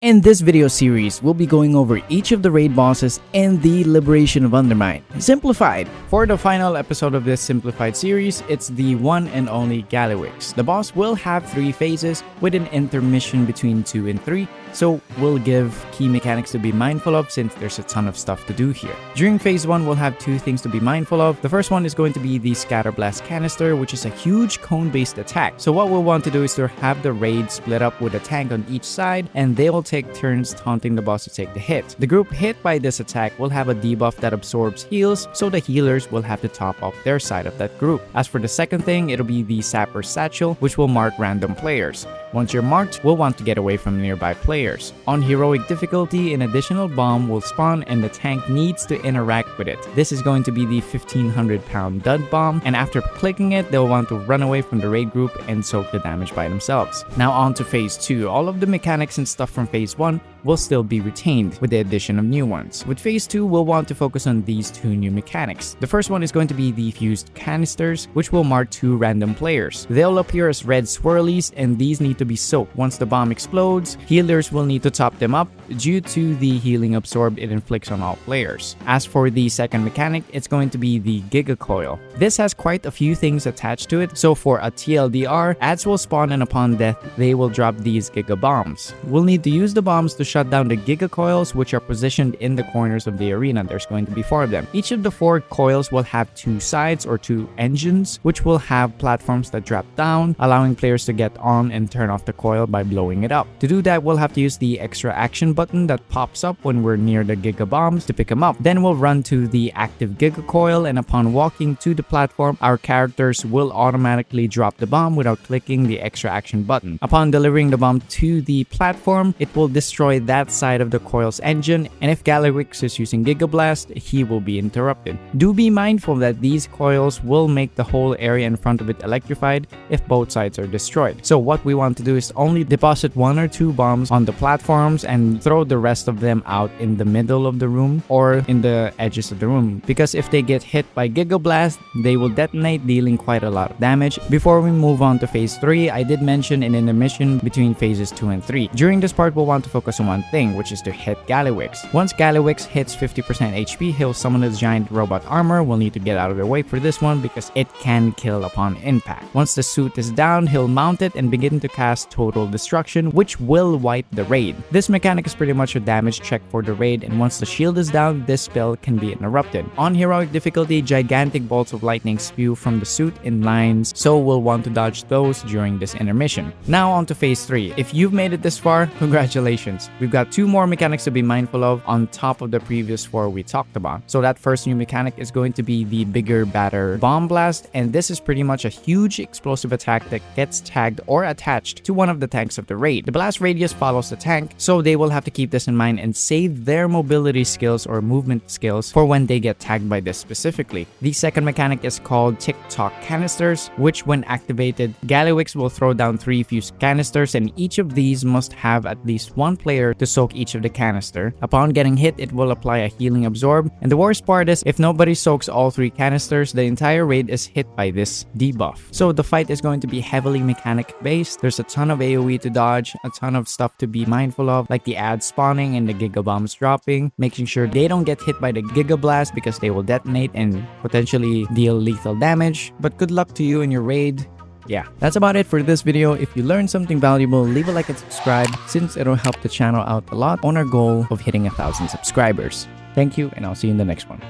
In this video series, we'll be going over each of the raid bosses and the liberation of Undermine. Simplified! For the final episode of this Simplified series, it's the one and only Gallywix. The boss will have 3 phases with an intermission between 2 and 3, so we'll give key mechanics to be mindful of since there's a ton of stuff to do here. During phase 1, we'll have 2 things to be mindful of. The first one is going to be the Scatter Blast Canister, which is a huge cone-based attack. So what we'll want to do is to have the raid split up with a tank on each side, and they will take turns taunting the boss to take the hit. The group hit by this attack will have a debuff that absorbs heals, so the healers will have to top up their side of that group. As for the second thing, it'll be the Sapper Satchel, which will mark random players. Once you're marked, we'll want to get away from nearby players. On heroic difficulty, an additional bomb will spawn and the tank needs to interact with it. This is going to be the 1500 pound dud bomb, and after clicking it, they'll want to run away from the raid group and soak the damage by themselves. Now on to phase 2. All of the mechanics and stuff from phase 1 will still be retained with the addition of new ones. With phase 2, we'll want to focus on these 2 new mechanics. The first one is going to be the fused canisters, which will mark 2 random players. They'll appear as red swirlies, and these need to be soaked. Once the bomb explodes, healers will need to top them up due to the healing absorbed it inflicts on all players. As for the second mechanic, it's going to be the Giga Coil. This has quite a few things attached to it, so for a TLDR, ads will spawn and upon death, they will drop these Giga Bombs. We'll need to use the bombs to shut down the Giga Coils, which are positioned in the corners of the arena. There's going to be 4 of them. Each of the 4 coils will have 2 sides or 2 engines, which will have platforms that drop down, allowing players to get on and turn off the coil by blowing it up. To do that, we'll have to use the extra action button that pops up when we're near the Giga Bombs to pick them up. Then we'll run to the active Giga Coil, and upon walking to the platform, our characters will automatically drop the bomb without clicking the extra action button. Upon delivering the bomb to the platform, it will destroy that side of the coil's engine, and if Gallywix is using Giga Blast, he will be interrupted. Do be mindful that these coils will make the whole area in front of it electrified if both sides are destroyed. So what we want to do is only deposit 1 or 2 bombs on the platforms and throw the rest of them out in the middle of the room or in the edges of the room, because if they get hit by Giga Blast, they will detonate, dealing quite a lot of damage. Before we move on to phase 3, I did mention an intermission between phases 2 and 3. During this part, we'll want to focus on one thing, which is to hit Gallywix. Once Gallywix hits 50% HP, he'll summon his giant robot armor. We'll need to get out of the way for this one because it can kill upon impact. Once the suit is down, he'll mount it and begin to cast Total Destruction, which will wipe the raid. This mechanic is pretty much a damage check for the raid, and once the shield is down, this spell can be interrupted. On heroic difficulty, gigantic bolts of lightning spew from the suit in lines, so we'll want to dodge those during this intermission. Now on to phase 3. If you've made it this far, congratulations. We've got 2 more mechanics to be mindful of on top of the previous 4 we talked about. So that first new mechanic is going to be the Bigger Batter Bomb Blast, and this is pretty much a huge explosive attack that gets tagged or attached to one of the tanks of the raid. The blast radius follows the tank, so they will have to keep this in mind and save their mobility skills or movement skills for when they get tagged by this specifically. The second mechanic is called Tick-Tock Canisters, which when activated, Gallywix will throw down 3 fused canisters, and each of these must have at least 1 player to soak each of the canister. Upon getting hit, it will apply a healing absorb, and the worst part is if nobody soaks all 3 canisters, the entire raid is hit by this debuff. So the fight is going to be heavily mechanic based. There's a ton of AoE to dodge, a ton of stuff to be mindful of, like the ads spawning and the Giga Bombs dropping, making sure they don't get hit by the Giga Blast because they will detonate and potentially deal lethal damage. But good luck to you in your raid. Yeah, that's about it for this video. If you learned something valuable, leave a like and subscribe since it'll help the channel out a lot on our goal of hitting 1,000 subscribers. Thank you, and I'll see you in the next one.